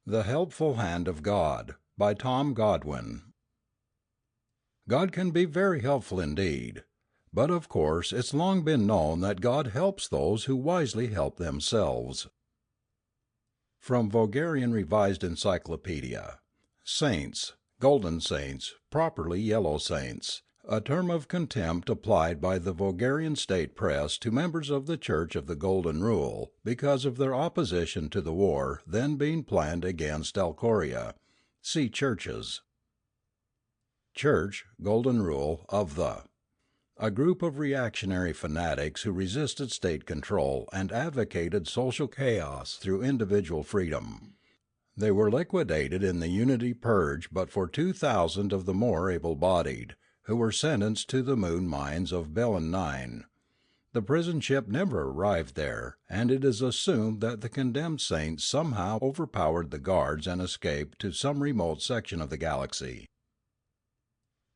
The Helpful Hand of God by Tom Godwin. God can be very helpful indeed, but of course it's long been known that God helps those who wisely help themselves. From Vogarian Revised Encyclopedia. Saints, golden saints, properly yellow saints, a term of contempt applied by the Vogarian State Press to members of the Church of the Golden Rule because of their opposition to the war then being planned against Alcoria. See Churches. Church, Golden Rule, of the. A group of reactionary fanatics who resisted state control and advocated social chaos through individual freedom. They were liquidated in the Unity Purge but for 2,000 of the more able-bodied, who were sentenced to the moon mines of Belen 9. The prison ship never arrived there, and it is assumed that the condemned saints somehow overpowered the guards and escaped to some remote section of the galaxy.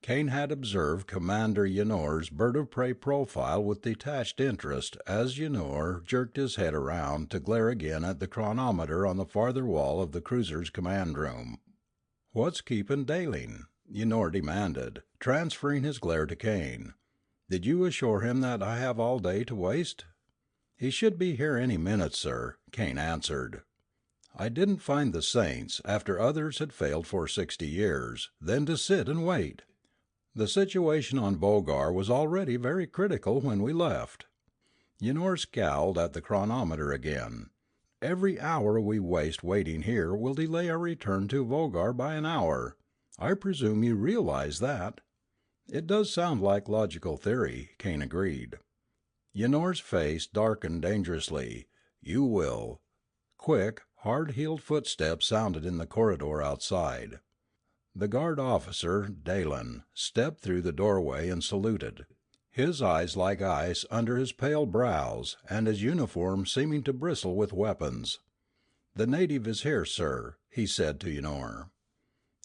Kane had observed Commander Ynor's bird of prey profile with detached interest as Ynor jerked his head around to glare again at the chronometer on the farther wall of the cruiser's command room. "What's keepin' Daling?" Ynor demanded, transferring his glare to Kane. "Did you assure him that I have all day to waste?" "He should be here any minute, sir," Kane answered. "I didn't find the saints, after others had failed for 60 years, then to sit and wait. The situation on Vogar was already very critical when we left." Ynor scowled at the chronometer again. "Every hour we waste waiting here will delay our return to Vogar by an hour. I presume you realize that." "It does sound like logical theory," Kane agreed. Ynor's face darkened dangerously. "You will." Quick, hard-heeled footsteps sounded in the corridor outside. The guard officer, Dalen, stepped through the doorway and saluted, his eyes like ice under his pale brows and his uniform seeming to bristle with weapons. "The native is here, sir," he said to Ynor.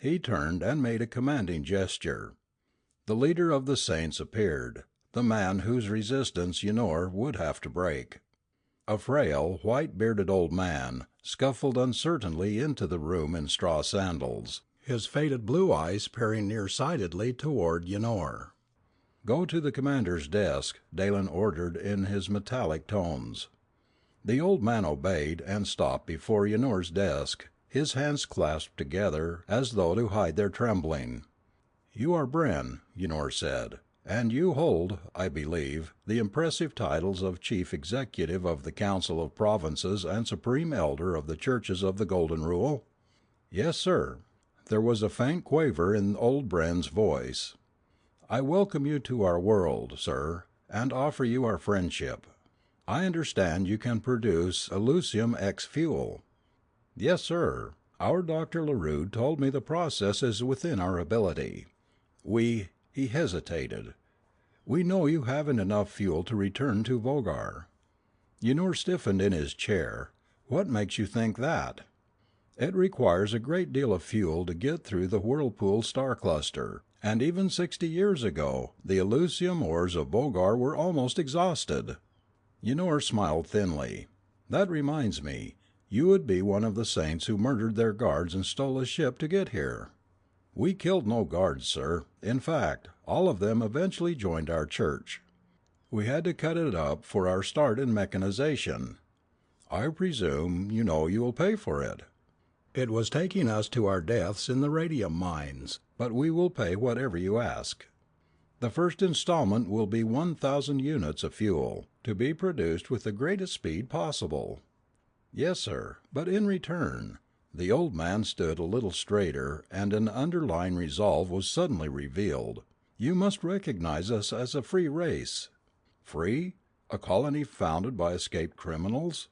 He turned and made a commanding gesture. The leader of the saints appeared, the man whose resistance Ynor would have to break. A frail, white-bearded old man scuffled uncertainly into the room in straw sandals, his faded blue eyes peering nearsightedly toward Ynor. "Go to the commander's desk," Dalen ordered in his metallic tones. The old man obeyed and stopped before Ynor's desk, his hands clasped together as though to hide their trembling. "You are Brenn," Ynor said, "and you hold, I believe, the impressive titles of Chief Executive of the Council of Provinces and Supreme Elder of the Churches of the Golden Rule?" "Yes, sir." There was a faint quaver in old Brenn's voice. "I welcome you to our world, sir, and offer you our friendship. I understand you can produce Eleusium X fuel." "Yes, sir. Our Dr. LaRue told me the process is within our ability. He hesitated. "We know you haven't enough fuel to return to Vogar." Ynor stiffened in his chair. "What makes you think that?" "It requires a great deal of fuel to get through the whirlpool star cluster, and even 60 years ago the Eleusium ores of Vogar were almost exhausted." Ynor smiled thinly. "That reminds me, you would be one of the saints who murdered their guards and stole a ship to get here." "We killed no guards, sir. In fact, all of them eventually joined our church. We had to cut it up for our start in mechanization." "I presume you know you will pay for it." "It was taking us to our deaths in the radium mines, but we will pay whatever you ask." "The first installment will be 1,000 units of fuel, to be produced with the greatest speed possible." "Yes, sir, but in return—" The old man stood a little straighter and an underlying resolve was suddenly revealed. "You must recognize us as a free race." "Free? A colony founded by escaped criminals?"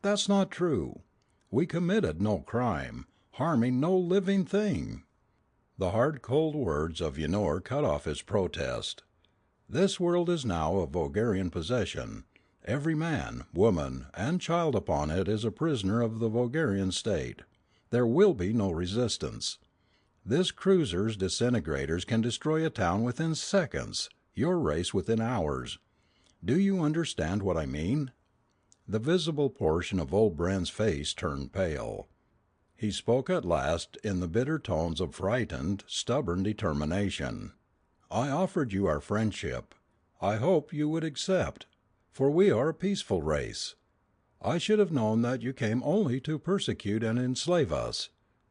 "That's not true. We committed no crime, harming no living thing." The hard cold words of Ynor cut off his protest. "This world is now a Vogarian possession. Every man, woman, and child upon it is a prisoner of the Vogarian State. There will be no resistance. This cruiser's disintegrators can destroy a town within seconds, your race within hours. Do you understand what I mean?" The visible portion of old Brenn's face turned pale. He spoke at last in the bitter tones of frightened, stubborn determination. "I offered you our friendship. I hoped you would accept, for we are a peaceful race. I should have known that you came only to persecute and enslave us.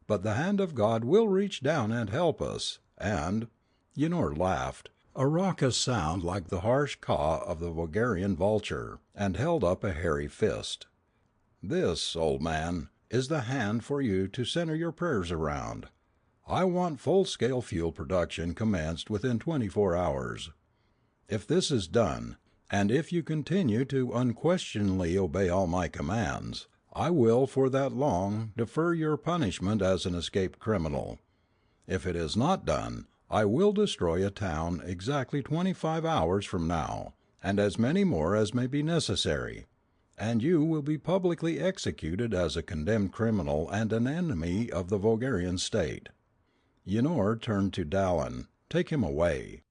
But the hand of God will reach down and help us, and—" Yunor laughed, a raucous sound like the harsh caw of the Vogarian vulture, and held up a hairy fist. "This, old man, is the hand for you to center your prayers around. I want full-scale fuel production commenced within 24 hours. If this is done, and if you continue to unquestioningly obey all my commands, I will for that long defer your punishment as an escaped criminal. If it is not done, I will destroy a town exactly 25 hours from now, and as many more as may be necessary, and you will be publicly executed as a condemned criminal and an enemy of the Vogarian State." Yunor turned to Dallin. "Take him away."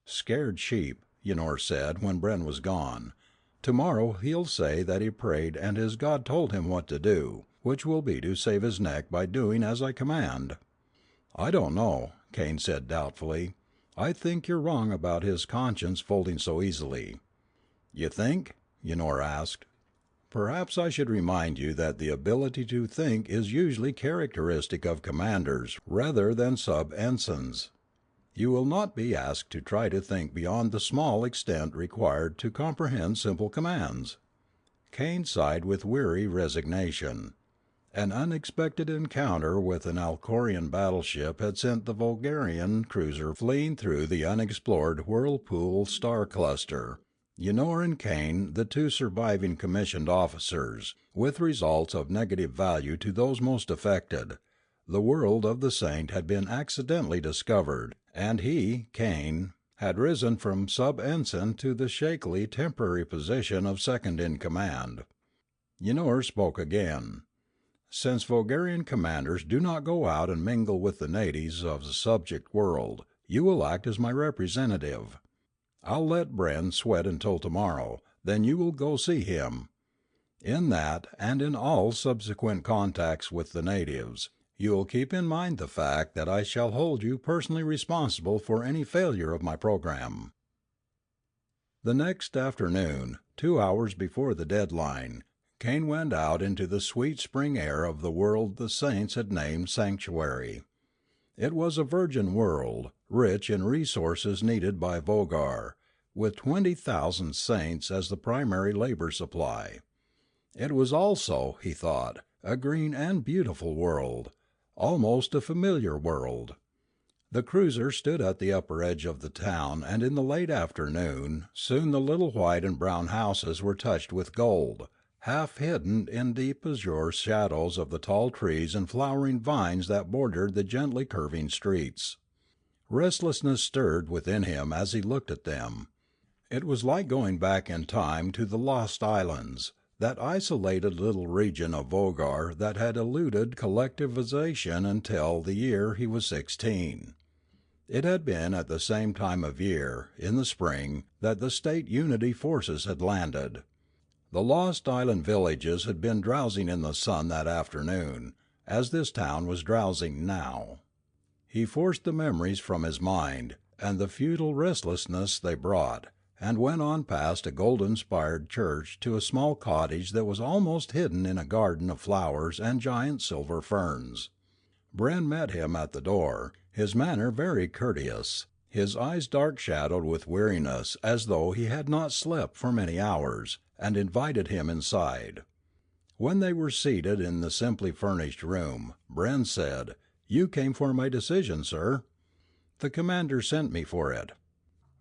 "Scared sheep," Yunor said when Brenn was gone. "Tomorrow he'll say that he prayed and his God told him what to do, which will be to save his neck by doing as I command." "I don't know," Kane said doubtfully. "I think you're wrong about his conscience folding so easily." "You think?" Yunor asked. "Perhaps I should remind you that the ability to think is usually characteristic of commanders rather than sub-ensigns. You will not be asked to try to think beyond the small extent required to comprehend simple commands." Kane sighed with weary resignation. An unexpected encounter with an Alcorian battleship had sent the Vogarian cruiser fleeing through the unexplored whirlpool star cluster. Yunor and Kane, the two surviving commissioned officers, with results of negative value to those most affected. The world of the Saint had been accidentally discovered, and he, Kane, had risen from sub-ensign to the shakily temporary position of second in command. Yunor spoke again. "Since Vogarian commanders do not go out and mingle with the natives of the subject world, you will act as my representative. I'll let Brenn sweat until tomorrow, then you will go see him. In that, and in all subsequent contacts with the natives, you will keep in mind the fact that I shall hold you personally responsible for any failure of my program." The next afternoon, 2 hours before the deadline, Kane went out into the sweet spring air of the world the saints had named Sanctuary. It was a virgin world, rich in resources needed by Vogar, with 20,000 saints as the primary labor supply. It was also, he thought, a green and beautiful world, almost a familiar world. The cruiser stood at the upper edge of the town, and in the late afternoon soon the little white and brown houses were touched with gold, half hidden in deep azure shadows of the tall trees and flowering vines that bordered the gently curving streets. Restlessness stirred within him as he looked at them. It was like going back in time to the Lost Islands, that isolated little region of Vogar that had eluded collectivization until the year he was 16. It had been at the same time of year, in the spring, that the state unity forces had landed. The Lost Island villages had been drowsing in the sun that afternoon, as this town was drowsing now. He forced the memories from his mind, and the futile restlessness they brought, and went on past a golden-spired church to a small cottage that was almost hidden in a garden of flowers and giant silver ferns. Brenn met him at the door, his manner very courteous, his eyes dark-shadowed with weariness as though he had not slept for many hours, and invited him inside. When they were seated in the simply furnished room, Brenn said, "You came for my decision, sir." "The commander sent me for it."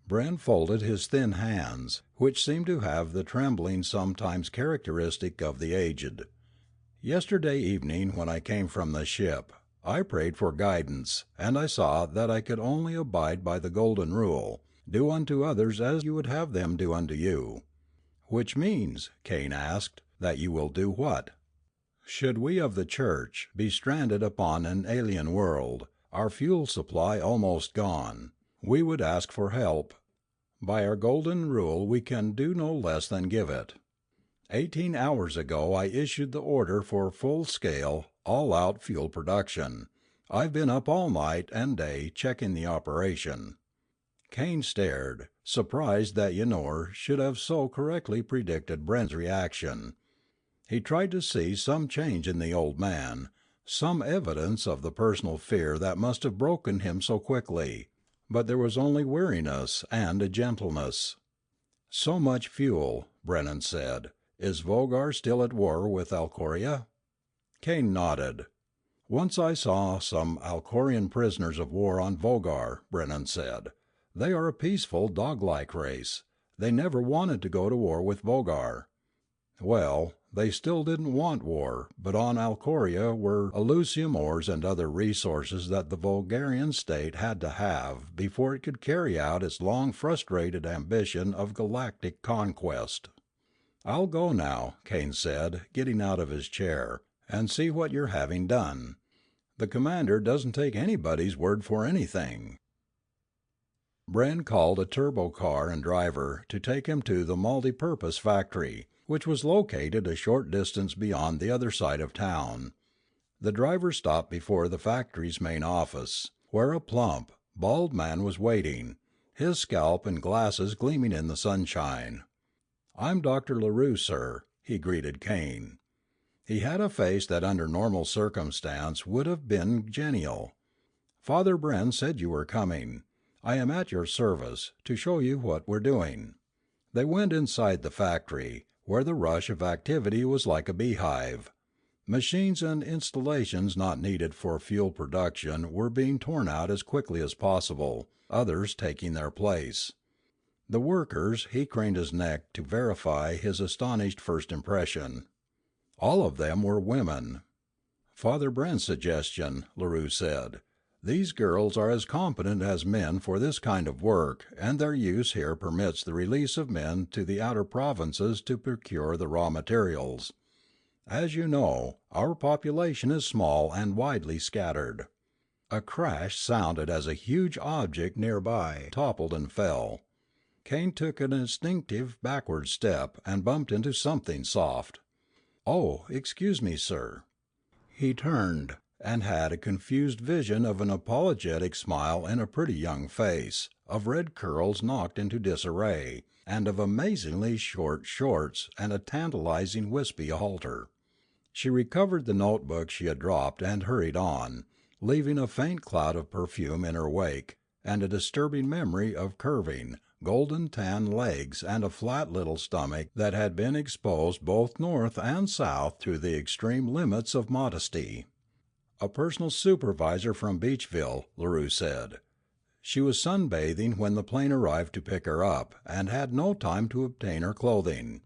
Brenn folded his thin hands, which seemed to have the trembling sometimes characteristic of the aged. "Yesterday evening when I came from the ship, I prayed for guidance, and I saw that I could only abide by the golden rule, do unto others as you would have them do unto you." "Which means," Kane asked, "that you will do what?" "Should we of the church be stranded upon an alien world, our fuel supply almost gone, we would ask for help. By our golden rule we can do no less than give it." 18 hours ago I issued the order for full-scale, all-out fuel production. I've been up all night and day checking the operation." Kane stared, surprised that Ynor should have so correctly predicted Brenn's reaction. He tried to see some change in the old man, some evidence of the personal fear that must have broken him so quickly, but there was only weariness and a gentleness. "So much fuel," Brennan said. "Is Vogar still at war with Alcoria?" Kane nodded. "Once I saw some Alcorian prisoners of war on Vogar," Brennan said. "They are a peaceful, dog-like race. They never wanted to go to war with Vogar." "Well, they still didn't want war, but on Alcoria were Elysium ores and other resources that the Vogarian State had to have before it could carry out its long frustrated ambition of galactic conquest." "I'll go now," Kane said, getting out of his chair, "and see what you're having done. The commander doesn't take anybody's word for anything." Brenn called a turbo car and driver to take him to the multi-purpose factory, which was located a short distance beyond the other side of town. The driver stopped before the factory's main office, where a plump, bald man was waiting, his scalp and glasses gleaming in the sunshine. "I'm Dr. LaRue, sir," he greeted Kane. He had a face that under normal circumstance would have been genial. "Father Brenn said you were coming. I am at your service, to show you what we're doing." They went inside the factory, where the rush of activity was like a beehive. Machines and installations not needed for fuel production were being torn out as quickly as possible, others taking their place. The workers, he craned his neck to verify his astonished first impression. All of them were women. "Father Brenn's suggestion," LaRue said. "These girls are as competent as men for this kind of work, and their use here permits the release of men to the outer provinces to procure the raw materials. As you know, our population is small and widely scattered." A crash sounded as a huge object nearby toppled and fell. Kane took an instinctive backward step and bumped into something soft. "Oh, excuse me, sir." He turned, and had a confused vision of an apologetic smile in a pretty young face, of red curls knocked into disarray, and of amazingly short shorts and a tantalizing wispy halter. She recovered the notebook she had dropped and hurried on, leaving a faint cloud of perfume in her wake, and a disturbing memory of curving, golden tan legs and a flat little stomach that had been exposed both north and south to the extreme limits of modesty. "A personal supervisor from Beachville," LaRue said. "She was sunbathing when the plane arrived to pick her up, and had no time to obtain her clothing.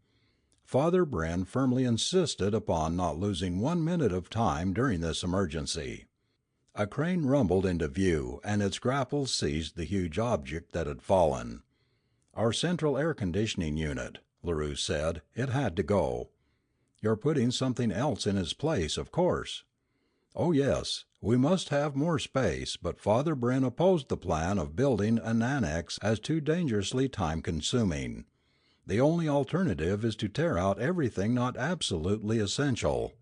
Father Brenn firmly insisted upon not losing 1 minute of time during this emergency." A crane rumbled into view, and its grapples seized the huge object that had fallen. "Our central air conditioning unit," LaRue said. "It had to go." "You're putting something else in its place, of course." "Oh, yes. We must have more space, but Father Brenn opposed the plan of building an annex as too dangerously time-consuming. The only alternative is to tear out everything not absolutely essential."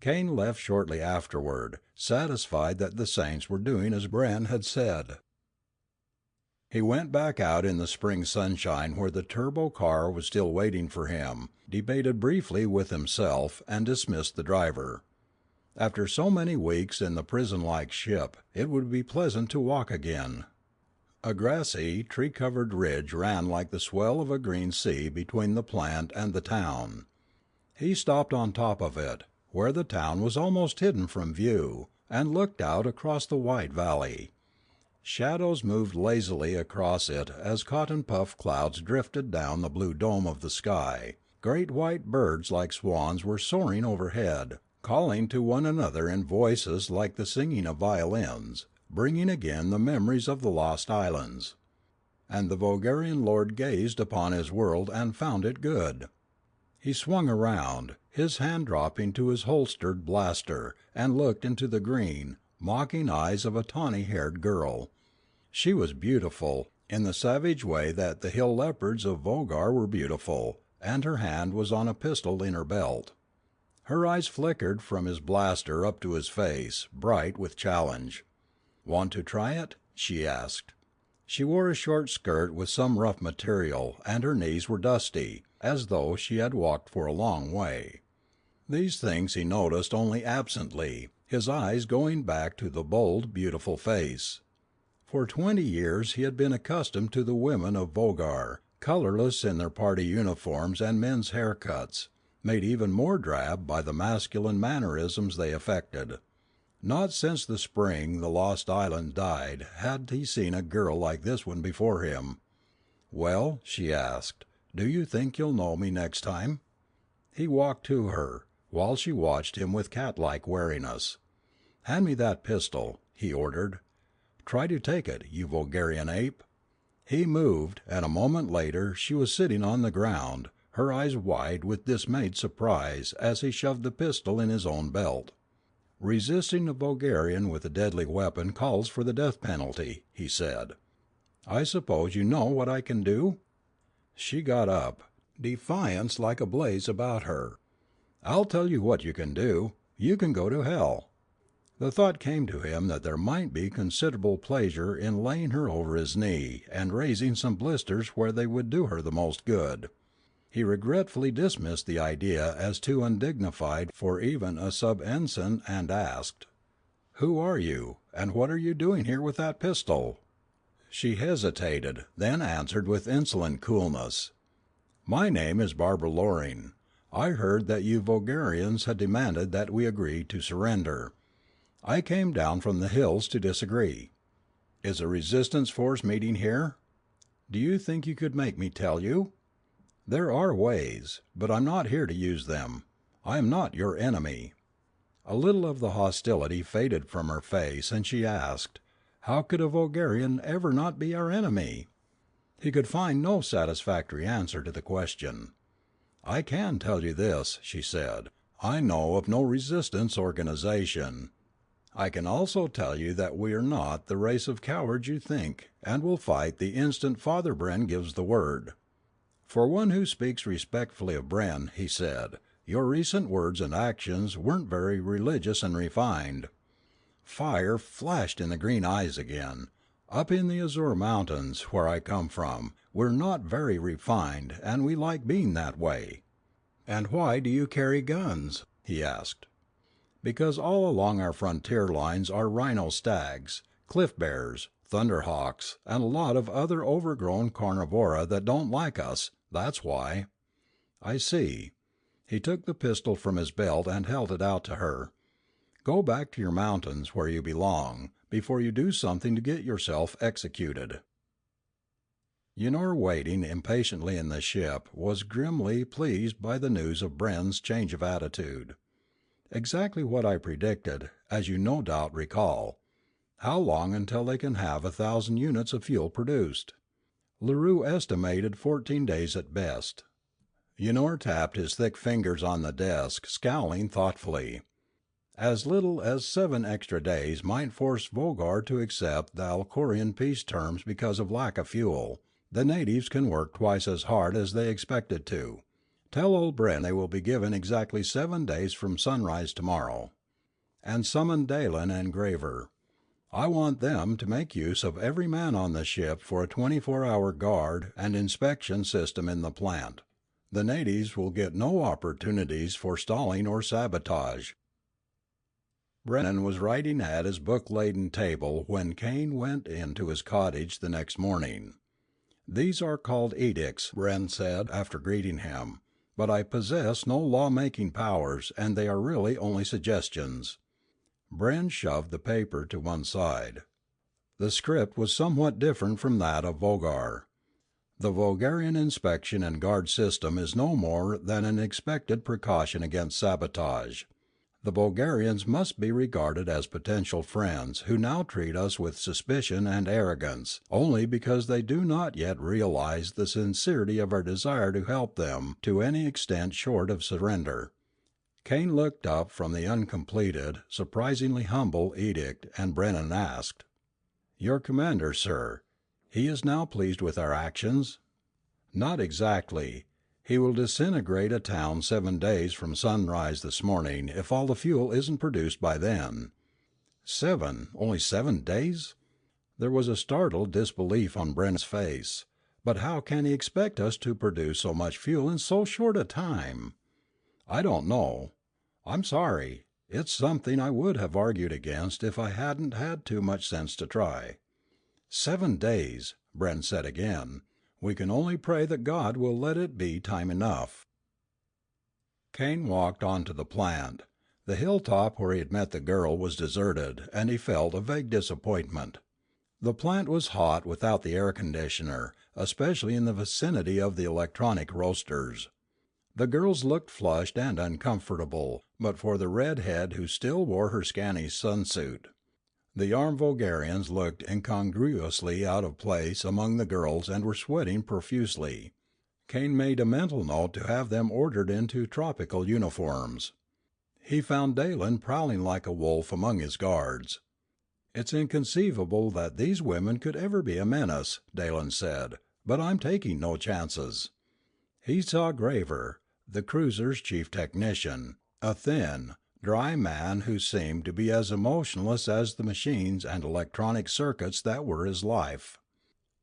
Kane left shortly afterward, satisfied that the saints were doing as Brenn had said. He went back out in the spring sunshine where the turbo car was still waiting for him, debated briefly with himself, and dismissed the driver. After so many weeks in the prison-like ship, it would be pleasant to walk again. A grassy, tree-covered ridge ran like the swell of a green sea between the plant and the town. He stopped on top of it, where the town was almost hidden from view, and looked out across the wide valley. Shadows moved lazily across it as cotton-puffed clouds drifted down the blue dome of the sky. Great white birds like swans were soaring overhead, calling to one another in voices like the singing of violins, bringing again the memories of the lost islands. And the Vogarian lord gazed upon his world and found it good. He swung around, his hand dropping to his holstered blaster, and looked into the green, mocking eyes of a tawny-haired girl. She was beautiful, in the savage way that the hill leopards of Vogar were beautiful, and her hand was on a pistol in her belt. Her eyes flickered from his blaster up to his face, bright with challenge. "Want to try it?" she asked. She wore a short skirt with some rough material, and her knees were dusty, as though she had walked for a long way. These things he noticed only absently, his eyes going back to the bold, beautiful face. For 20 years he had been accustomed to the women of Vogar, colorless in their party uniforms and men's haircuts, made even more drab by the masculine mannerisms they affected. Not since the spring the lost island died had he seen a girl like this one before him. "Well," she asked, "do you think you'll know me next time?" He walked to her, while she watched him with cat-like wariness. "Hand me that pistol," he ordered. "Try to take it, you Vogarian ape." He moved, and a moment later she was sitting on the ground, her eyes wide with dismayed surprise as he shoved the pistol in his own belt. "Resisting a Vogarian with a deadly weapon calls for the death penalty," he said. "I suppose you know what I can do?" She got up, defiance like a blaze about her. "I'll tell you what you can do. You can go to hell." The thought came to him that there might be considerable pleasure in laying her over his knee and raising some blisters where they would do her the most good. He regretfully dismissed the idea as too undignified for even a sub-ensign, and asked, "Who are you, and what are you doing here with that pistol?" She hesitated, then answered with insolent coolness, "My name is Barbara Loring. I heard that you Vogarians had demanded that we agree to surrender. I came down from the hills to disagree. Is a resistance force meeting here? Do you think you could make me tell you? There are ways, but I'm not here to use them. I am not your enemy." A little of the hostility faded from her face, and she asked, "How could a Vogarian ever not be our enemy?" He could find no satisfactory answer to the question. "I can tell you this," she said. "I know of no resistance organization. I can also tell you that we are not the race of cowards you think, and will fight the instant Father Brenn gives the word." "For one who speaks respectfully of Brenn," he said, "your recent words and actions weren't very religious and refined." Fire flashed in the green eyes again. "Up in the Azure Mountains, where I come from, we're not very refined, and we like being that way." "And why do you carry guns?" he asked. "Because all along our frontier lines are rhino stags, cliff bears, thunderhawks, and a lot of other overgrown carnivora that don't like us, that's why." "I see." He took the pistol from his belt and held it out to her. "Go back to your mountains, where you belong, before you do something to get yourself executed." Yunor, waiting impatiently in the ship, was grimly pleased by the news of Brenn's change of attitude. "Exactly what I predicted, as you no doubt recall. How long until they can have 1,000 units of fuel produced?" LaRue estimated 14 days at best. Yunor tapped his thick fingers on the desk, scowling thoughtfully. "As little as 7 extra days might force Vogar to accept the Alcorian peace terms because of lack of fuel. The natives can work twice as hard as they expected to. Tell old Brenn they will be given exactly 7 days from sunrise tomorrow. And summon Dalen and Graver. I want them to make use of every man on the ship for a 24-hour guard and inspection system in the plant. The natives will get no opportunities for stalling or sabotage." Brennan was writing at his book-laden table when Kane went into his cottage the next morning. "These are called edicts," Brenn said after greeting him, "but I possess no law-making powers, and they are really only suggestions." Brenn shoved the paper to one side. The script was somewhat different from that of Vogar. The Vogarian inspection and guard system is no more than an expected precaution against sabotage. The Vogarians must be regarded as potential friends who now treat us with suspicion and arrogance only because they do not yet realize the sincerity of our desire to help them to any extent short of surrender. Kane looked up from the uncompleted, surprisingly humble edict, and Brennan asked, "Your commander, sir, he is now pleased with our actions?" "Not exactly. He will disintegrate a town 7 days from sunrise this morning if all the fuel isn't produced by then." Only 7 days? There was a startled disbelief on Brenn's face. "But how can he expect us to produce so much fuel in so short a time?" "I don't know. I'm sorry. It's something I would have argued against if I hadn't had too much sense to try." "7 days," Brenn said again. "We can only pray that God will let it be time enough." Kane walked on to the plant. The hilltop where he had met the girl was deserted, and he felt a vague disappointment. The plant was hot without the air conditioner, especially in the vicinity of the electronic roasters. The girls looked flushed and uncomfortable, but for the redhead who still wore her scanty sunsuit. The armed Vogarians looked incongruously out of place among the girls and were sweating profusely. Kane made a mental note to have them ordered into tropical uniforms. He found Dalen prowling like a wolf among his guards. "It's inconceivable that these women could ever be a menace," Dalen said, "but I'm taking no chances." He saw Graver, the cruiser's chief technician, a thin, dry man who seemed to be as emotionless as the machines and electronic circuits that were his life.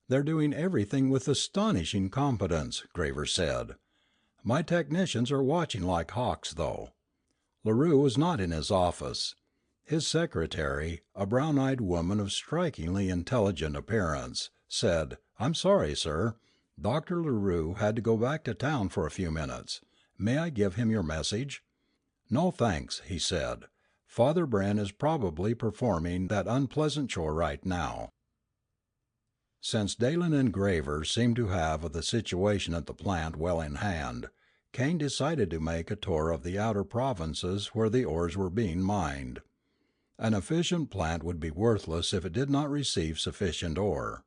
"They're doing everything with astonishing competence," Graver said. "My technicians are watching like hawks, though." LaRue was not in his office. His secretary, a brown-eyed woman of strikingly intelligent appearance, said, "I'm sorry, sir. Dr. LaRue had to go back to town for a few minutes. May I give him your message?" "No, thanks," he said. "Father Brenn is probably performing that unpleasant chore right now." Since Dalen and Graver seemed to have the situation at the plant well in hand, Kane decided to make a tour of the outer provinces where the ores were being mined. An efficient plant would be worthless if it did not receive sufficient ore.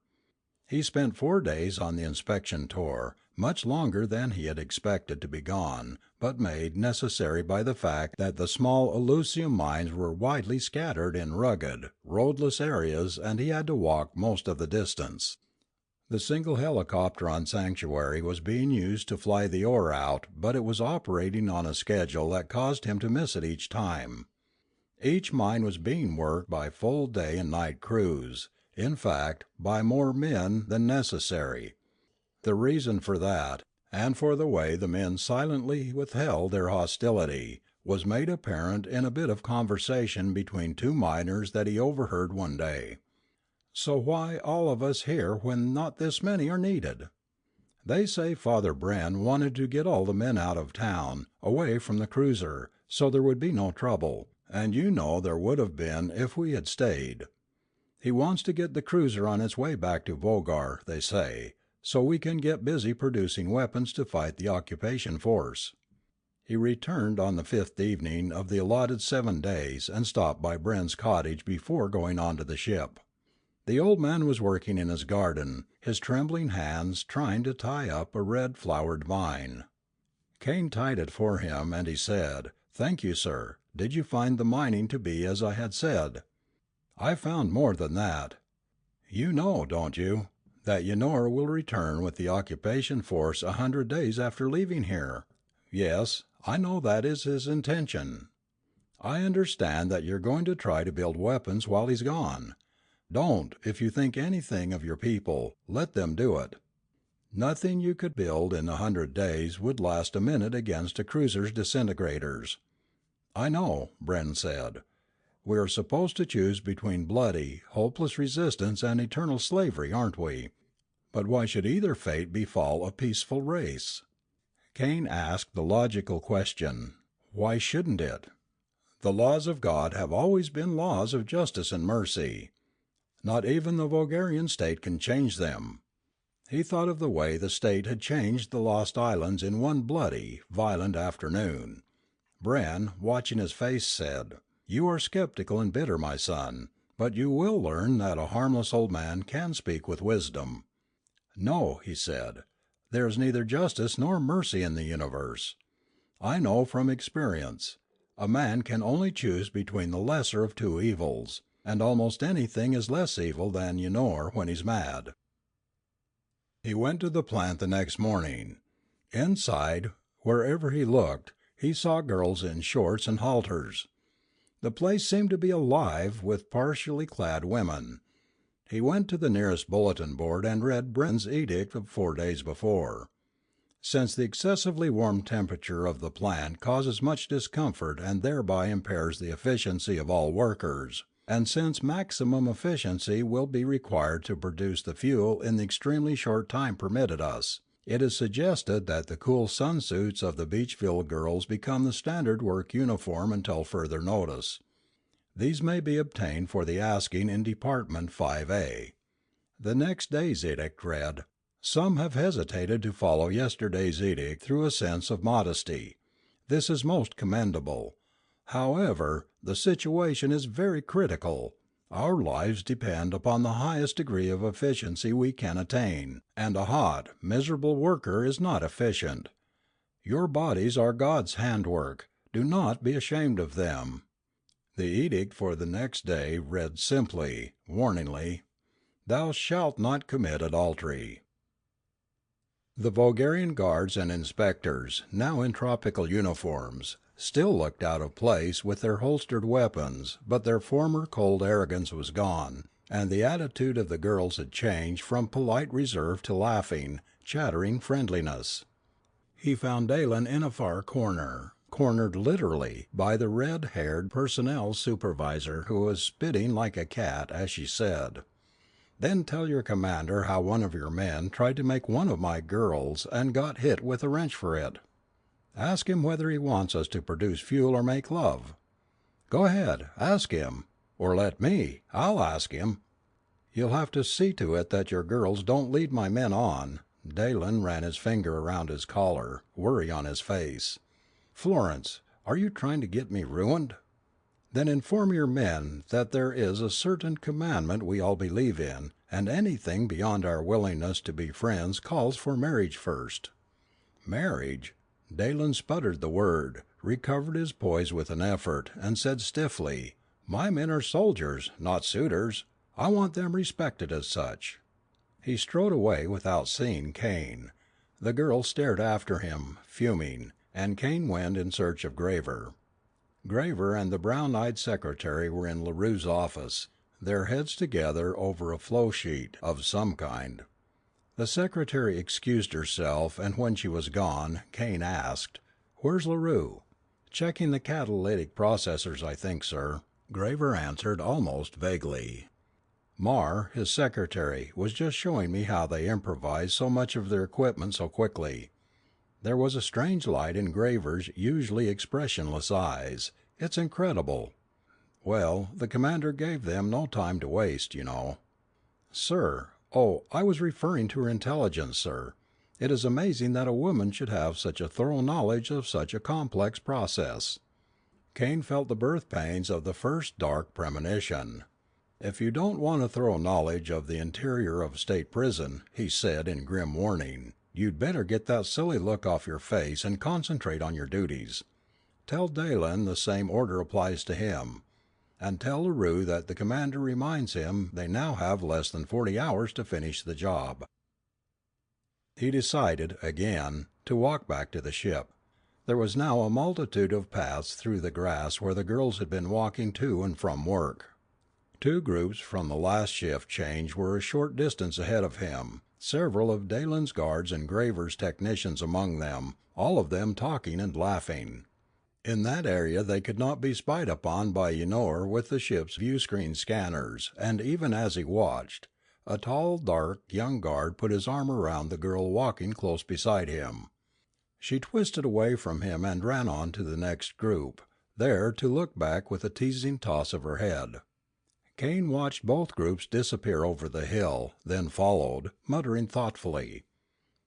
He spent 4 days on the inspection tour, much longer than he had expected to be gone, but made necessary by the fact that the small Elysium mines were widely scattered in rugged, roadless areas and he had to walk most of the distance. The single helicopter on Sanctuary was being used to fly the ore out, but it was operating on a schedule that caused him to miss it each time. Each mine was being worked by full day and night crews, in fact, by more men than necessary. The reason for that, and for the way the men silently withheld their hostility, was made apparent in a bit of conversation between two miners that he overheard one day. "So why all of us here when not this many are needed?" "They say Father Brenn wanted to get all the men out of town, away from the cruiser, so there would be no trouble, and you know there would have been if we had stayed. He wants to get the cruiser on its way back to Vogar, they say, so we can get busy producing weapons to fight the occupation force." He returned on the 5th evening of the allotted 7 days and stopped by Brenn's cottage before going on to the ship. The old man was working in his garden, his trembling hands trying to tie up a red-flowered vine. Kane tied it for him, and he said, "Thank you, sir. Did you find the mining to be as I had said?" "I found more than that." "You know, don't you, that Ynor will return with the occupation force 100 days after leaving here?" "Yes, I know that is his intention." "I understand that you're going to try to build weapons while he's gone. Don't, if you think anything of your people, let them do it. Nothing you could build in 100 days would last a minute against a cruiser's disintegrators." "I know," Brenn said. "We are supposed to choose between bloody, hopeless resistance and eternal slavery, aren't we? But why should either fate befall a peaceful race?" Kane asked the logical question, why shouldn't it? The laws of God have always been laws of justice and mercy. Not even the Vogarian State can change them. He thought of the way the State had changed the Lost Islands in one bloody, violent afternoon. Brenn, watching his face, said, "You are skeptical and bitter, my son, but you will learn that a harmless old man can speak with wisdom." "No," he said, "there is neither justice nor mercy in the universe. I know from experience. A man can only choose between the lesser of two evils, and almost anything is less evil than Ynor when he's mad." He went to the plant the next morning. Inside, wherever he looked, he saw girls in shorts and halters. The place seemed to be alive with partially clad women. He went to the nearest bulletin board and read Brenn's edict of 4 days before. Since the excessively warm temperature of the plant causes much discomfort and thereby impairs the efficiency of all workers, and since maximum efficiency will be required to produce the fuel in the extremely short time permitted us, it is suggested that the cool sunsuits of the Beachville girls become the standard work uniform until further notice. These may be obtained for the asking in Department 5A. The next day's edict read, "Some have hesitated to follow yesterday's edict through a sense of modesty. This is most commendable. However, the situation is very critical. Our lives depend upon the highest degree of efficiency we can attain, and a hot, miserable worker is not efficient. Your bodies are God's handwork. Do not be ashamed of them." The edict for the next day read simply, warningly, "Thou shalt not commit adultery." The Vogarian guards and inspectors, now in tropical uniforms, still looked out of place with their holstered weapons, but their former cold arrogance was gone, and the attitude of the girls had changed from polite reserve to laughing, chattering friendliness. He found Dalen in a far corner, cornered literally by the red-haired personnel supervisor who was spitting like a cat as she said, "Then tell your commander how one of your men tried to make one of my girls and got hit with a wrench for it. Ask him whether he wants us to produce fuel or make love. Go ahead, ask him. Or let me, I'll ask him. You'll have to see to it that your girls don't lead my men on." Dalen ran his finger around his collar, worry on his face. "Florence, are you trying to get me ruined? Then inform your men that there is a certain commandment we all believe in, and anything beyond our willingness to be friends calls for marriage first." Marriage? Dalen sputtered the word, recovered his poise with an effort, and said stiffly, "My men are soldiers, not suitors. I want them respected as such." He strode away without seeing Kane. The girl stared after him, fuming, and Kane went in search of Graver. Graver and the brown-eyed secretary were in LaRue's office, their heads together over a flow sheet of some kind. The secretary excused herself, and when she was gone, Kane asked, "Where's LaRue?" "Checking the catalytic processors, I think, sir," Graver answered almost vaguely. "Marr, his secretary, was just showing me how they improvise so much of their equipment so quickly." There was a strange light in Graver's usually expressionless eyes. "It's incredible. Well, the commander gave them no time to waste, you know." "Sir, oh, I was referring to her intelligence, sir. It is amazing that a woman should have such a thorough knowledge of such a complex process." Kane felt the birth pains of the first dark premonition. "If you don't want a thorough knowledge of the interior of state prison," he said in grim warning, "you'd better get that silly look off your face and concentrate on your duties. Tell Dalen the same order applies to him. And tell LaRue that the commander reminds him they now have less than 40 hours to finish the job." He decided, again, to walk back to the ship. There was now a multitude of paths through the grass where the girls had been walking to and from work. 2 groups from the last shift change were a short distance ahead of him, several of Dalen's guards and Graver's technicians among them, all of them talking and laughing. In that area they could not be spied upon by Ynoer with the ship's viewscreen scanners, and even as he watched, a tall, dark young guard put his arm around the girl walking close beside him. She twisted away from him and ran on to the next group, there to look back with a teasing toss of her head. Kane watched both groups disappear over the hill, then followed, muttering thoughtfully.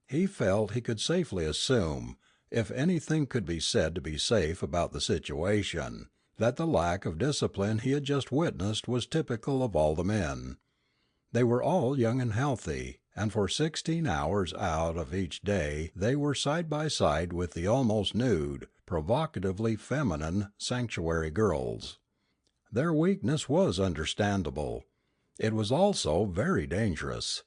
He felt he could safely assume, if anything could be said to be safe about the situation, that the lack of discipline he had just witnessed was typical of all the men. They were all young and healthy, and for 16 hours out of each day they were side by side with the almost nude, provocatively feminine sanctuary girls. Their weakness was understandable. It was also very dangerous.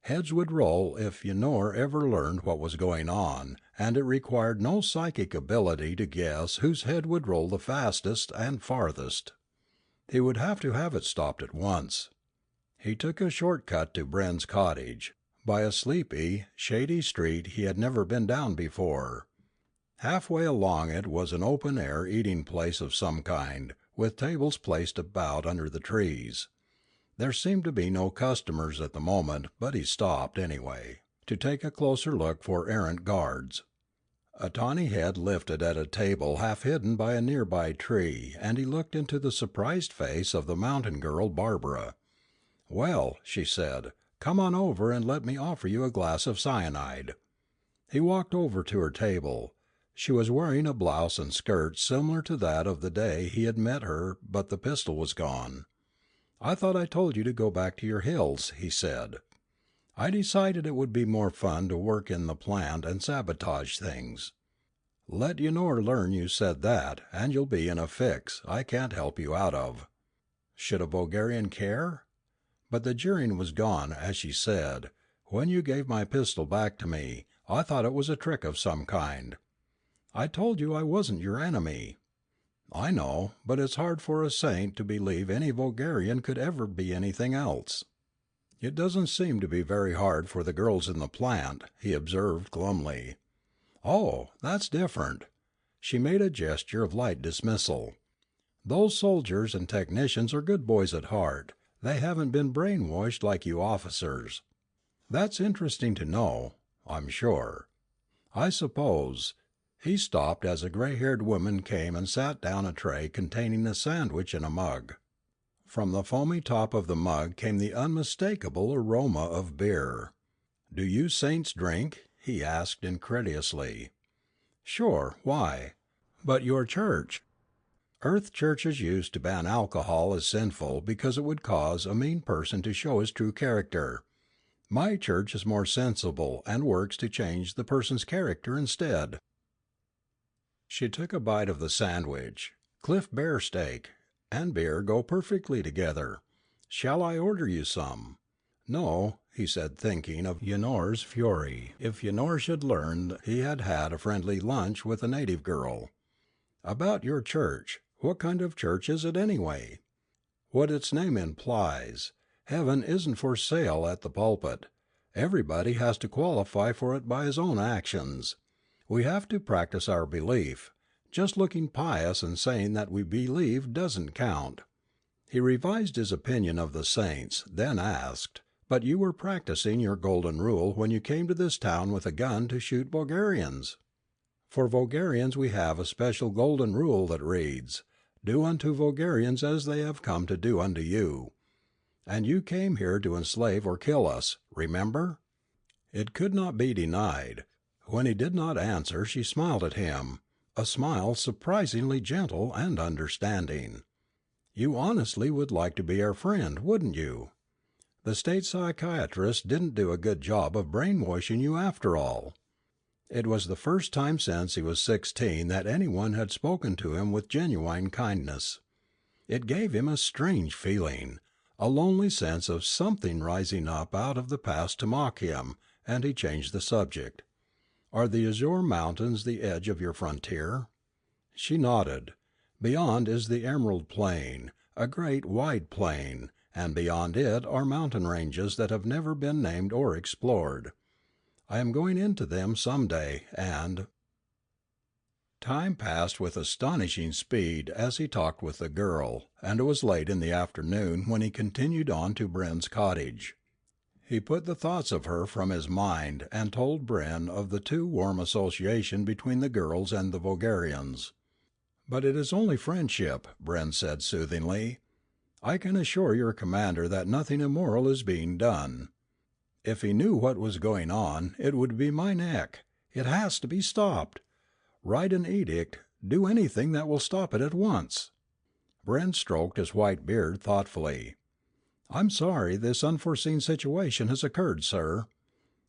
Heads would roll if Ynor ever learned what was going on, and it required no psychic ability to guess whose head would roll the fastest and farthest. He would have to have it stopped at once. He took a short cut to Brenn's cottage, by a sleepy, shady street he had never been down before. Halfway along it was an open-air eating place of some kind, with tables placed about under the trees. There seemed to be no customers at the moment, but he stopped, anyway, to take a closer look for errant guards. A tawny head lifted at a table half hidden by a nearby tree, and he looked into the surprised face of the mountain girl Barbara. "Well," she said, "come on over and let me offer you a glass of cyanide." He walked over to her table. She was wearing a blouse and skirt similar to that of the day he had met her, but the pistol was gone. "I thought I told you to go back to your hills," he said. "I decided it would be more fun to work in the plant and sabotage things." "Let Ynor learn you said that, and you'll be in a fix I can't help you out of." Should a Vogarian care? But the jeering was gone as she said, "When you gave my pistol back to me, I thought it was a trick of some kind." "I told you I wasn't your enemy." "I know, but it's hard for a saint to believe any Vogarian could ever be anything else." "It doesn't seem to be very hard for the girls in the plant," he observed glumly. "Oh, that's different." She made a gesture of light dismissal. "Those soldiers and technicians are good boys at heart. They haven't been brainwashed like you officers." "That's interesting to know, I'm sure. I suppose—" He stopped as a gray-haired woman came and sat down a tray containing a sandwich and a mug. From the foamy top of the mug came the unmistakable aroma of beer. "Do you saints drink?" he asked incredulously. "Sure, why?" "But your church—" "Earth churches used to ban alcohol as sinful because it would cause a mean person to show his true character. My church is more sensible and works to change the person's character instead." She took a bite of the sandwich. "Cliff bear steak and beer go perfectly together. Shall I order you some?" "No," he said, thinking of Ynor's fury if Ynor should learn he had had a friendly lunch with a native girl. "About your church. What kind of church is it anyway?" "What its name implies. Heaven isn't for sale at the pulpit. Everybody has to qualify for it by his own actions. We have to practice our belief. Just looking pious and saying that we believe doesn't count." He revised his opinion of the saints, then asked, "But you were practicing your golden rule when you came to this town with a gun to shoot Vogarians?" "For Vogarians we have a special golden rule that reads, 'Do unto Vogarians as they have come to do unto you.' And you came here to enslave or kill us, remember?" It could not be denied. When he did not answer she smiled at him, a smile surprisingly gentle and understanding. "You honestly would like to be our friend, wouldn't you? The state psychiatrist didn't do a good job of brainwashing you after all." It was the first time since he was 16 that anyone had spoken to him with genuine kindness. It gave him a strange feeling, a lonely sense of something rising up out of the past to mock him, and he changed the subject. "Are the Azure Mountains the edge of your frontier?" She nodded. "Beyond is the Emerald Plain, a great wide plain, and beyond it are mountain ranges that have never been named or explored. I am going into them some day, and—" Time passed with astonishing speed as he talked with the girl, and it was late in the afternoon when he continued on to Brenn's cottage. He put the thoughts of her from his mind and told Brenn of the too warm association between the girls and the Vogarians. "But it is only friendship," Brenn said soothingly. "I can assure your commander that nothing immoral is being done." If he knew what was going on, it would be my neck. It has to be stopped. Write an edict, do anything that will stop it at once. Brenn stroked his white beard thoughtfully. "I'm sorry this unforeseen situation has occurred, sir.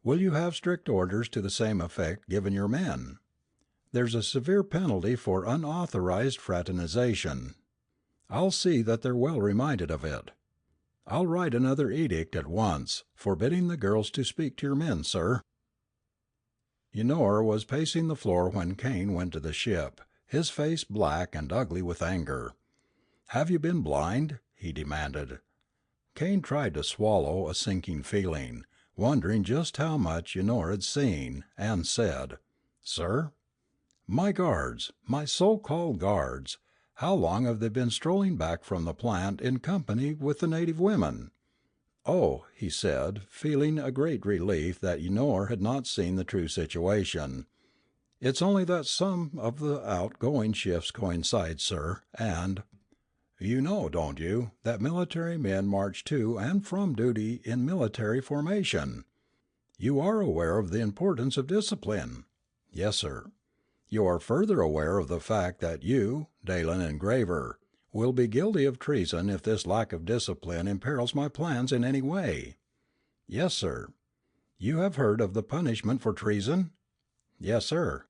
Will you have strict orders to the same effect given your men? There's a severe penalty for unauthorized fraternization. I'll see that they're well reminded of it." I'll write another edict at once, forbidding the girls to speak to your men, sir." Eunor was pacing the floor when Kane went to the ship, his face black and ugly with anger. "Have you been blind?" he demanded. Kane tried to swallow a sinking feeling, wondering just how much Eunor had seen, and said, "Sir?" "My guards, my so-called guards, how long have they been strolling back from the plant in company with the native women?" "Oh," he said, feeling a great relief that Eunor had not seen the true situation, "it's only that some of the outgoing shifts coincide, sir, and—" "You know, don't you, that military men march to and from duty in military formation?" "You are aware of the importance of discipline?" "Yes, sir." "You are further aware of the fact that you, Daylan and Graver, will be guilty of treason if this lack of discipline imperils my plans in any way?" "Yes, sir." "You have heard of the punishment for treason?" "Yes, sir."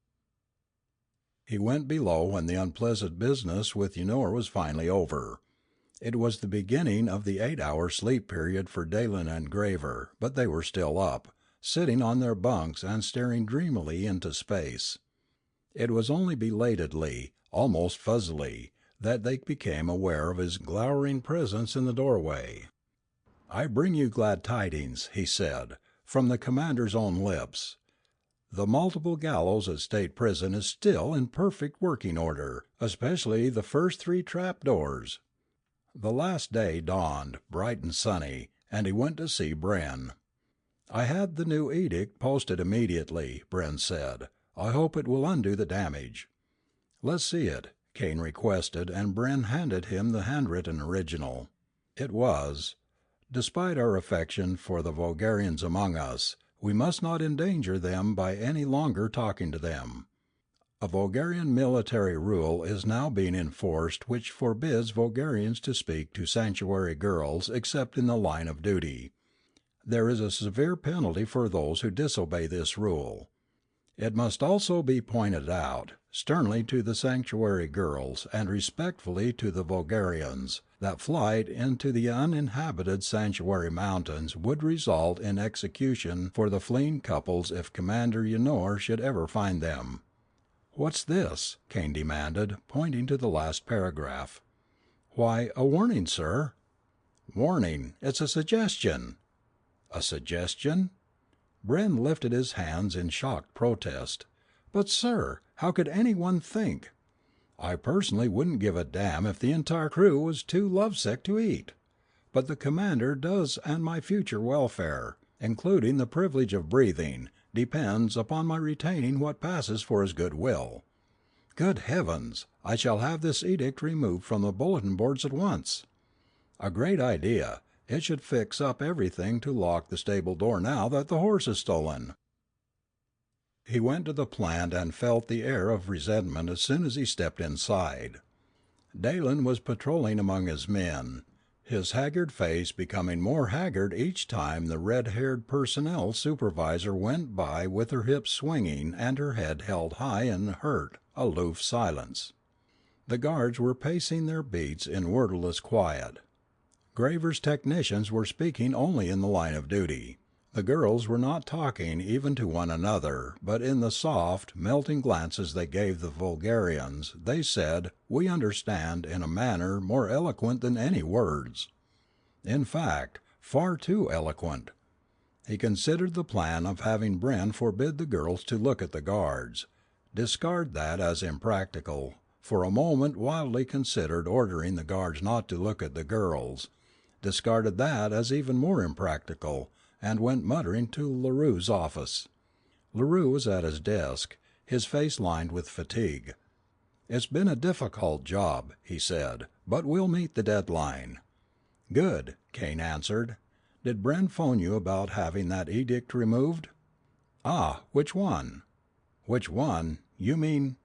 He went below when the unpleasant business with Eunor was finally over. It was the beginning of the 8-hour sleep period for Daylan and Graver, but they were still up, sitting on their bunks and staring dreamily into space. It was only belatedly, almost fuzzily, that they became aware of his glowering presence in the doorway. "I bring you glad tidings," he said, "from the commander's own lips. The multiple gallows at State Prison is still in perfect working order, especially the first 3 trap doors." The last day dawned, bright and sunny, and he went to see Brenn. "I had the new edict posted immediately," Brenn said. "I hope it will undo the damage." "Let's see it," Kane requested, and Brenn handed him the handwritten original. It was: "Despite our affection for the Vogarians among us, we must not endanger them by any longer talking to them. A Vogarian military rule is now being enforced which forbids Vogarians to speak to sanctuary girls except in the line of duty. There is a severe penalty for those who disobey this rule. It must also be pointed out, sternly to the sanctuary girls and respectfully to the Vogarians, that flight into the uninhabited sanctuary mountains would result in execution for the fleeing couples if Commander Eunor should ever find them." "What's this?" Kane demanded, pointing to the last paragraph. "Why, a warning, sir." "Warning? It's a suggestion." "A suggestion?" Brenn lifted his hands in shocked protest. "But, sir, how could anyone think—" "I personally wouldn't give a damn if the entire crew was too lovesick to eat. But the commander does, and my future welfare, including the privilege of breathing, depends upon my retaining what passes for his good will. Good heavens, I shall have this edict removed from the bulletin boards at once." "A great idea. It should fix up everything to lock the stable door now that the horse is stolen." He went to the plant and felt the air of resentment as soon as he stepped inside. Daylan was patrolling among his men, his haggard face becoming more haggard each time the red-haired personnel supervisor went by with her hips swinging and her head held high in hurt, aloof silence. The guards were pacing their beats in wordless quiet. Graver's technicians were speaking only in the line of duty. The girls were not talking even to one another, but in the soft, melting glances they gave the Vogarians they said, "We understand," in a manner more eloquent than any words. In fact, far too eloquent. He considered the plan of having Brenn forbid the girls to look at the guards, discard that as impractical, for a moment wildly considered ordering the guards not to look at the girls, discarded that as even more impractical, and went muttering to LaRue's office. LaRue was at his desk, his face lined with fatigue. "It's been a difficult job," he said, "but we'll meet the deadline." "Good," Kane answered. "Did Brenn phone you about having that edict removed?" "Ah, which one?" "Which one? You mean—"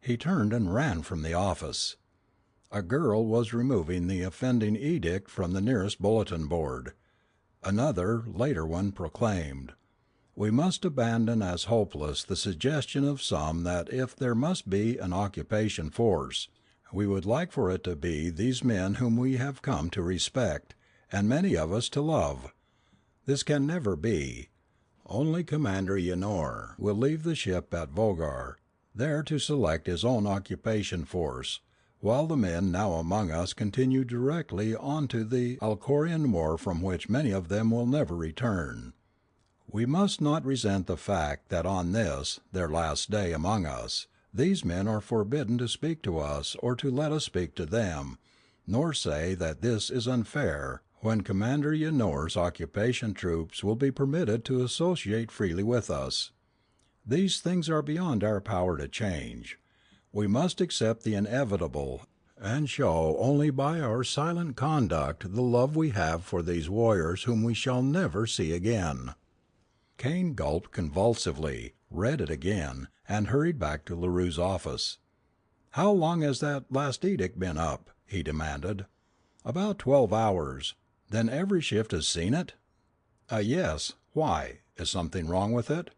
He turned and ran from the office. A girl was removing the offending edict from the nearest bulletin board. Another, later one proclaimed: "We must abandon as hopeless the suggestion of some that if there must be an occupation force, we would like for it to be these men whom we have come to respect, and many of us to love. This can never be. Only Commander Yonor will leave the ship at Vogar, there to select his own occupation force, while the men now among us continue directly on to the Alcorian war from which many of them will never return. We must not resent the fact that on this, their last day among us, these men are forbidden to speak to us or to let us speak to them, nor say that this is unfair, when Commander Yonor's occupation troops will be permitted to associate freely with us. These things are beyond our power to change. We must accept the inevitable, and show only by our silent conduct the love we have for these warriors whom we shall never see again." Kane gulped convulsively, read it again, and hurried back to LaRue's office. "How long has that last edict been up?" he demanded. "About 12 hours. Then every shift has seen it?" Yes. Why? Is something wrong with it?"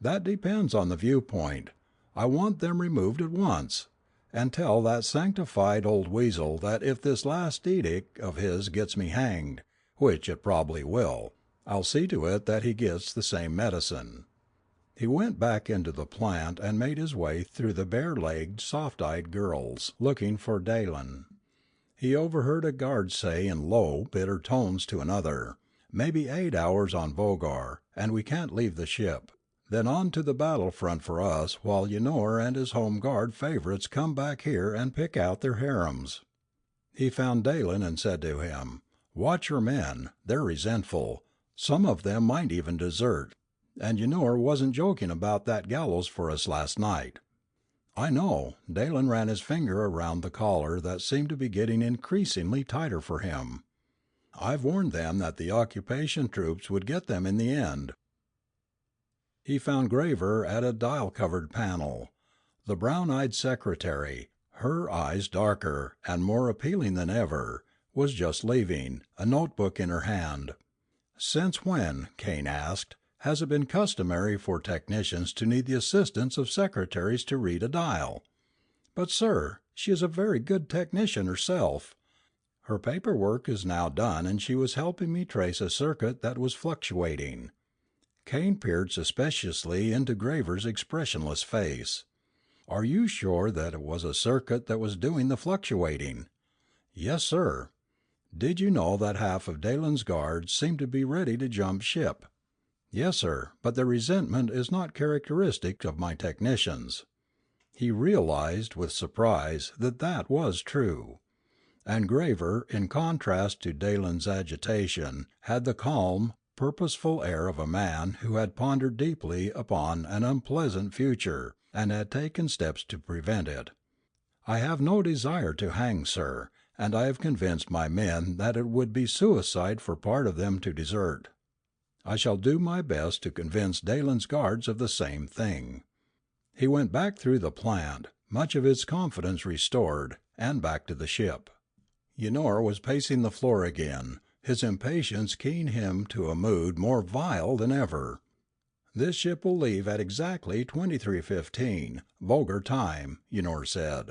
"That depends on the viewpoint. I want them removed at once. And tell that sanctified old weasel that if this last edict of his gets me hanged, which it probably will, I'll see to it that he gets the same medicine." He went back into the plant and made his way through the bare-legged, soft-eyed girls, looking for Daylan. He overheard a guard say in low, bitter tones to another, "Maybe 8 hours on Vogar, and we can't leave the ship. Then on to the battle front for us while Yonor and his home guard favorites come back here and pick out their harems." He found Daylan and said to him, "Watch your men. They're resentful. Some of them might even desert. And Yonor wasn't joking about that gallows for us last night." "I know." Daylan ran his finger around the collar that seemed to be getting increasingly tighter for him. "I've warned them that the occupation troops would get them in the end." He found Graver at a dial-covered panel. The brown-eyed secretary, her eyes darker and more appealing than ever, was just leaving, a notebook in her hand. "Since when," Kane asked, "has it been customary for technicians to need the assistance of secretaries to read a dial?" "But, sir, she is a very good technician herself. Her paperwork is now done and she was helping me trace a circuit that was fluctuating." Kane peered suspiciously into Graver's expressionless face. "Are you sure that it was a circuit that was doing the fluctuating?" "Yes, sir." "Did you know that half of Daylan's guards seemed to be ready to jump ship?" "Yes, sir, but their resentment is not characteristic of my technicians." He realized with surprise that that was true. And Graver, in contrast to Daylan's agitation, had the calm, purposeful air of a man who had pondered deeply upon an unpleasant future, and had taken steps to prevent it. "I have no desire to hang, sir, and I have convinced my men that it would be suicide for part of them to desert. I shall do my best to convince Daylan's guards of the same thing." He went back through the plant, much of his confidence restored, and back to the ship. Yonor was pacing the floor again, his impatience keying him to a mood more vile than ever. "This ship will leave at exactly 23:15, Vogar time," Yonor said.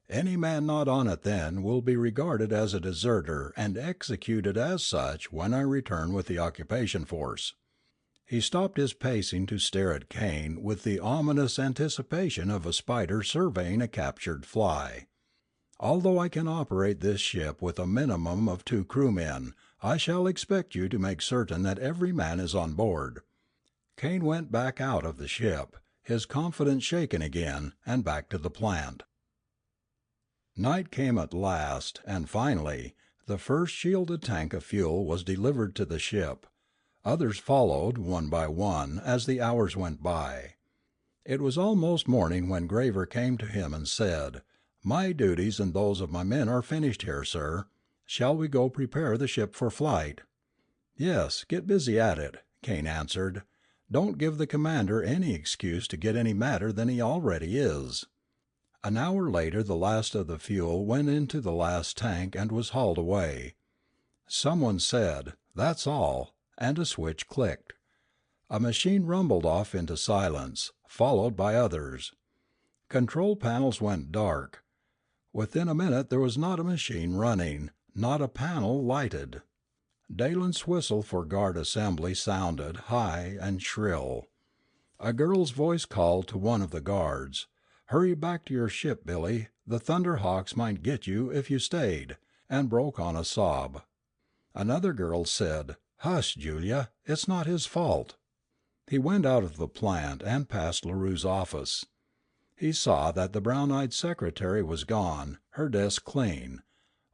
"Any man not on it then will be regarded as a deserter and executed as such when I return with the occupation force." He stopped his pacing to stare at Kane with the ominous anticipation of a spider surveying a captured fly. "Although I can operate this ship with a minimum of 2 crewmen, I shall expect you to make certain that every man is on board." Kane went back out of the ship, his confidence shaken again, and back to the plant. Night came at last, and finally, the first shielded tank of fuel was delivered to the ship. Others followed, one by one, as the hours went by. It was almost morning when Graver came to him and said, "My duties and those of my men are finished here, sir. Shall we go prepare the ship for flight?" "Yes, get busy at it," Kane answered. "Don't give the commander any excuse to get any madder than he already is." An hour later the last of the fuel went into the last tank and was hauled away. Someone said, "That's all," and a switch clicked. A machine rumbled off into silence, followed by others. Control panels went dark. Within a minute there was not a machine running, not a panel lighted. Dalen's whistle for guard assembly sounded high and shrill. A girl's voice called to one of the guards, "Hurry back to your ship, Billy. The Thunderhawks might get you if you stayed," and broke on a sob. Another girl said, "Hush, Julia, it's not his fault." He went out of the plant and past LaRue's office. He saw that the brown-eyed secretary was gone, her desk clean.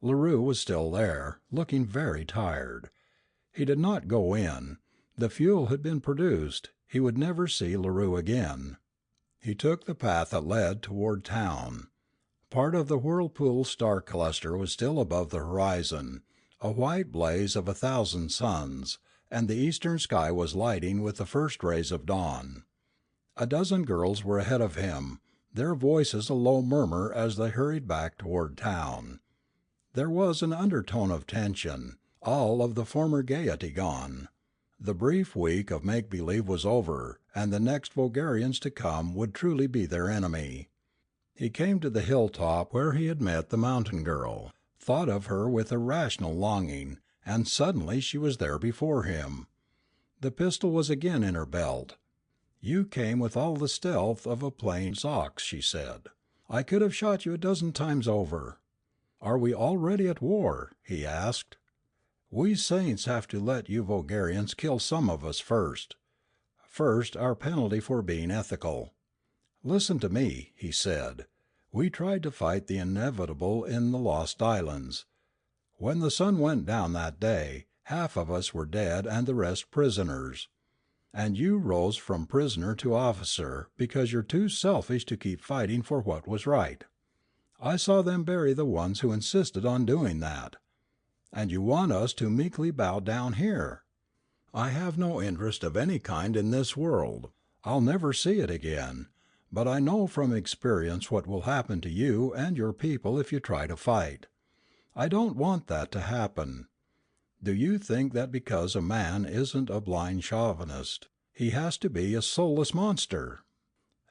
LaRue was still there, looking very tired. He did not go in. The fuel had been produced. He would never see LaRue again. He took the path that led toward town. Part of the Whirlpool star cluster was still above the horizon, a white blaze of 1,000 suns, and the eastern sky was lighting with the first rays of dawn. A dozen girls were ahead of him, their voices a low murmur as they hurried back toward town. There was an undertone of tension, all of the former gaiety gone. The brief week of make-believe was over, and the next Vogarians to come would truly be their enemy. He came to the hilltop where he had met the mountain girl, thought of her with irrational longing, and suddenly she was there before him. The pistol was again in her belt. "You came with all the stealth of a plains ox," she said. "I could have shot you a dozen times over." "Are we already at war?" he asked. "We saints have to let you Vogarians kill some of us first. First, our penalty for being ethical." "Listen to me," he said. "We tried to fight the inevitable in the Lost Islands. When the sun went down that day, half of us were dead and the rest prisoners. And you rose from prisoner to officer because you're too selfish to keep fighting for what was right. I saw them bury the ones who insisted on doing that. And you want us to meekly bow down here. I have no interest of any kind in this world. I'll never see it again. But I know from experience what will happen to you and your people if you try to fight. I don't want that to happen. Do you think that because a man isn't a blind chauvinist, he has to be a soulless monster?"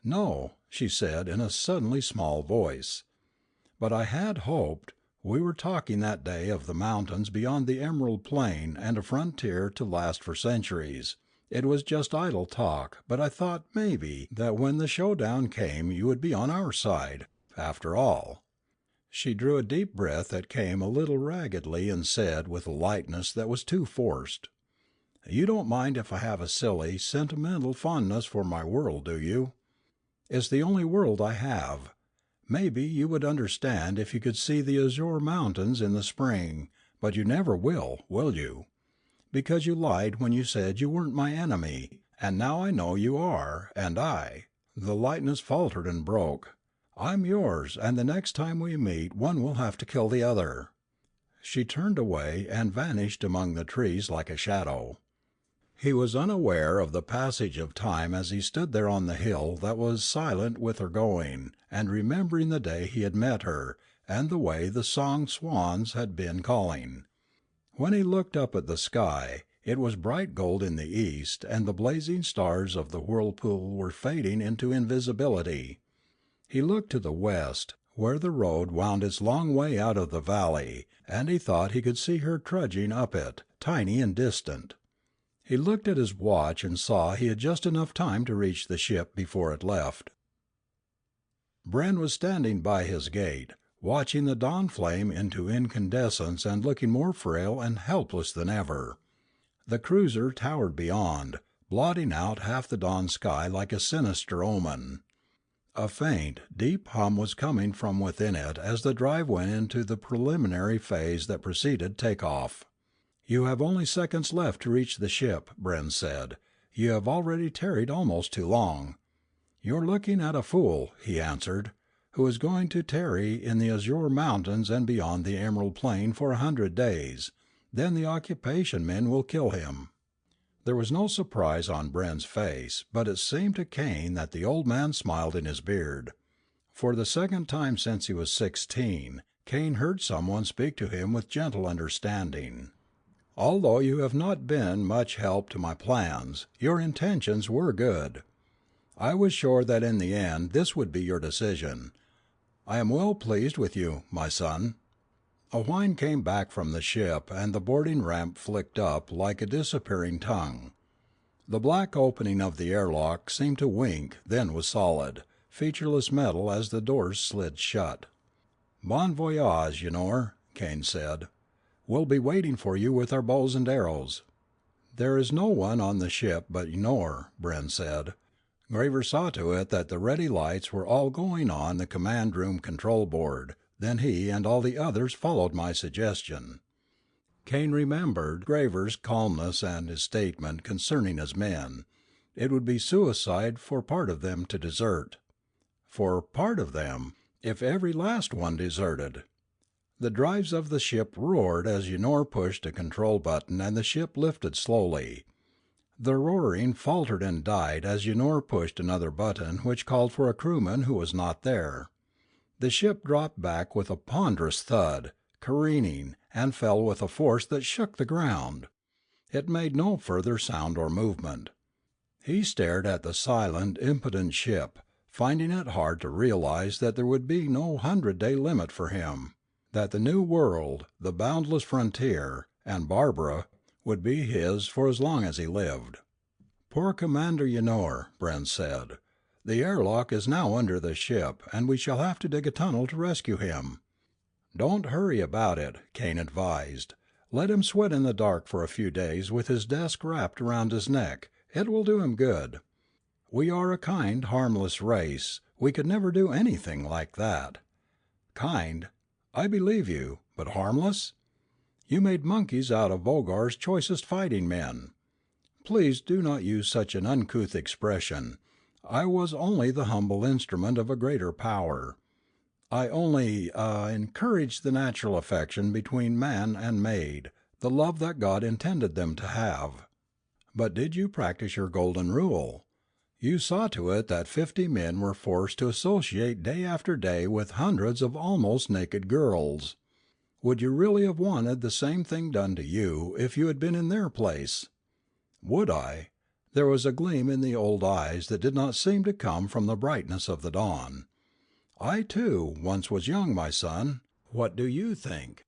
"No," she said in a suddenly small voice. "But I had hoped. We were talking that day of the mountains beyond the Emerald Plain and a frontier to last for centuries. It was just idle talk, but I thought maybe that when the showdown came you would be on our side, after all." She drew a deep breath that came a little raggedly and said with a lightness that was too forced, "You don't mind if I have a silly, sentimental fondness for my world, do you? It's the only world I have. Maybe you would understand if you could see the azure mountains in the spring, but you never will you? Because you lied when you said you weren't my enemy, and now I know you are, and the lightness faltered and broke. I'm yours, and the next time we meet one will have to kill the other." She turned away and vanished among the trees like a shadow. He was unaware of the passage of time as he stood there on the hill that was silent with her going, and remembering the day he had met her, and the way the song swans had been calling. When he looked up at the sky, it was bright gold in the east, and the blazing stars of the whirlpool were fading into invisibility. He looked to the west, where the road wound its long way out of the valley, and he thought he could see her trudging up it, tiny and distant. He looked at his watch and saw he had just enough time to reach the ship before it left. Brenn was standing by his gate, watching the dawn flame into incandescence and looking more frail and helpless than ever. The cruiser towered beyond, blotting out half the dawn sky like a sinister omen. A faint, deep hum was coming from within it as the drive went into the preliminary phase that preceded take-off. "You have only seconds left to reach the ship," Brenn said. "You have already tarried almost too long." "You're looking at a fool," he answered, "who is going to tarry in the azure mountains and beyond the emerald plain for 100 days. Then the occupation men will kill him." There was no surprise on Brenn's face, but it seemed to Kane that the old man smiled in his beard. For the second time since he was 16, Kane heard someone speak to him with gentle understanding. "Although you have not been much help to my plans, your intentions were good. I was sure that in the end this would be your decision. I am well pleased with you, my son." A whine came back from the ship and the boarding ramp flicked up like a disappearing tongue. The black opening of the airlock seemed to wink, then was solid, featureless metal as the doors slid shut. "Bon voyage, Ynor," Kane said. "We'll be waiting for you with our bows and arrows." "There is no one on the ship but Ynor," Brenn said. "Graver saw to it that the ready lights were all going on the command room control board, then he and all the others followed my suggestion." Kane remembered Graver's calmness and his statement concerning his men. It would be suicide for part of them to desert. For part of them, if every last one deserted. The drives of the ship roared as Ynor pushed a control button and the ship lifted slowly. The roaring faltered and died as Ynor pushed another button which called for a crewman who was not there. The ship dropped back with a ponderous thud, careening, and fell with a force that shook the ground. It made no further sound or movement. He stared at the silent, impotent ship, finding it hard to realize that there would be no 100-day limit for him, that the new world, the boundless frontier, and Barbara would be his for as long as he lived. "Poor Commander Ynor," Brenn said. "The airlock is now under the ship, and we shall have to dig a tunnel to rescue him." "Don't hurry about it," Kane advised. "Let him sweat in the dark for a few days with his desk wrapped around his neck. It will do him good. We are a kind, harmless race. We could never do anything like that." "Kind? I believe you. But harmless? You made monkeys out of Vogar's choicest fighting men." "Please do not use such an uncouth expression. I was only the humble instrument of a greater power. I only encouraged the natural affection between man and maid, the love that God intended them to have." "But did you practice your golden rule? You saw to it that 50 men were forced to associate day after day with hundreds of almost naked girls. Would you really have wanted the same thing done to you if you had been in their place?" "Would I?" There was a gleam in the old eyes that did not seem to come from the brightness of the dawn. "I, too, once was young, my son. What do you think?"